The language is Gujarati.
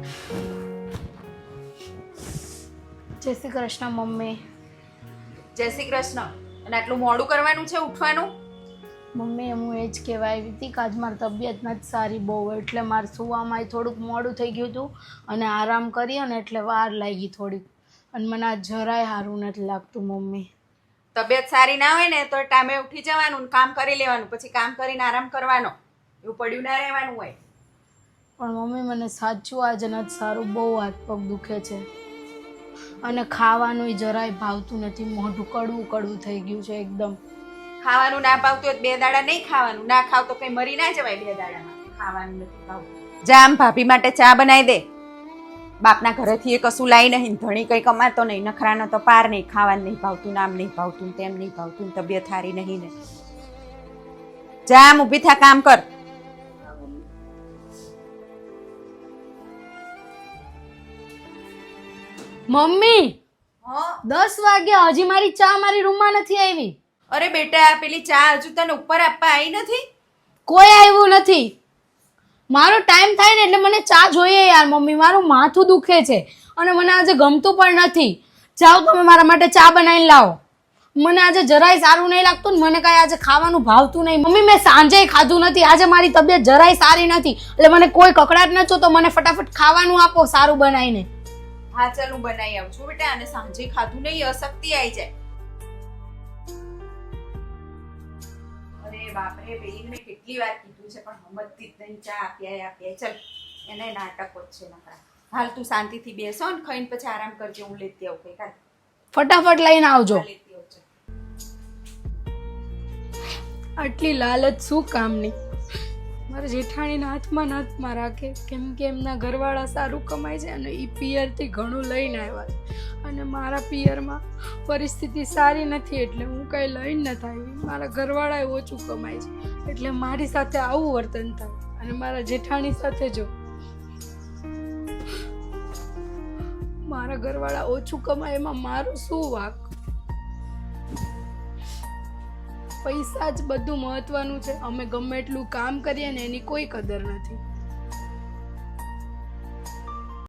જય શ્રી કૃષ્ણ મમ્મી. જય શ્રી કૃષ્ણ. અને આટલું મોડું કરવાનું છે ઉઠવાનું? મમ્મી હું એ જ કહેવા આવી હતી કે આજ મારી તબિયત નથી સારી બહુ, એટલે મારે સુવામાં થોડુંક મોડું થઈ ગયું હતું અને આરામ કરી અને એટલે વાર લાગી થોડીક, અને મને આ જરાય સારું નથી લાગતું મમ્મી. તબિયત સારી ના હોય ને તો ટાઈમે ઉઠી જવાનું ને કામ કરી લેવાનું, પછી કામ કરીને આરામ કરવાનો. એવું પડ્યું ના રહેવાનું હોય. પણ મમ્મી મને સાચું આજે નથી સારું, બહુ હાથ પગ દુખે છે અને ખાવાનું જરાય ભાવતું નથી, મોઢું કડવું કડવું થઈ ગયું છે એકદમ. ખાવાનું ના ભાવતું હોય 2 દાડા નહીં ખાવાનું. ના ખાવ તો કઈ મરી ના જવાય 2 દાડામાં. ખાવાનું નથી ભાવતું. જા આમ ભાભી માટે ચા બનાવી દે. બાપના ઘરેથી એ કશું લાવી નહીં, ધણી કઈ કમાતો નહીં, નખરાનો તો પાર નહીં. ખાવાનું નહીં ભાવતું, નામ નહીં ભાવતું, તેમ નહીં ભાવતું, તબિયત સારી નહીં ને. જા આમ ઊભી થા, કામ કર. મમ્મી હા 10 વાગ્યા, હજી મારી ચા મારી રૂમમાં નથી આવી. અરે બેટા, પેલી ચા હજુ તને ઉપર આપવા આવી નથી? કોઈ આવ્યું નથી. મારો ટાઈમ થાય ને એટલે મને ચા જોઈએ યાર મમ્મી, મારું માથું દુખે છે અને મને આજે ગમતું પણ નથી. જાઓ તમે મારા માટે ચા બનાવીને લાવો. મને આજે જરાય સારું નહીં લાગતું ને મને કાંઈ આજે ખાવાનું ભાવતું નહીં. મમ્મી મેં સાંજે ખાધું નથી, આજે મારી તબિયત જરાય સારી નથી, એટલે મને કોઈ કકડાટ ન છો તો મને ફટાફટ ખાવાનું આપો સારું બનાવીને. હા ચાલ હું બનાવી આવું છું બેટા. અને સાંજે ખાધું નહીં, અશક્તિ આવી જાય. અરે બાપરે, પેલી મેં કેટલી વાર કીધું છે પણ સમજતી જ નહીં. ચા આપ્યા. ચાલ એને નાટક જ છે નકરા. હાલ તું શાંતિથી બેસો ને ખાઈને પછી આરામ કરજે. હું લેતી આવું કઈ. કાલ ફટાફટ લઈને આવજો. લેતી આવું. આટલી લાલચ શું કામની? મારા જેઠાણીના હાથમાં રાખે, કેમ કે એમના ઘરવાળા સારું કમાય છે અને એ પિયરથી ઘણું લઈને આવ્યા છે અને મારા પિયરમાં પરિસ્થિતિ સારી નથી, એટલે હું કંઈ લઈને નથી આવી. મારા ઘરવાળાએ ઓછું કમાય છે એટલે મારી સાથે આવું વર્તન થાય, અને મારા જેઠાણી સાથે જો મારા ઘરવાળા ઓછું કમાય એમાં મારું શું વાંક? પૈસા જ બધું મહત્વનું છે. અમે ગમે એટલું કામ કરીએ ને એની કોઈ કદર નથી.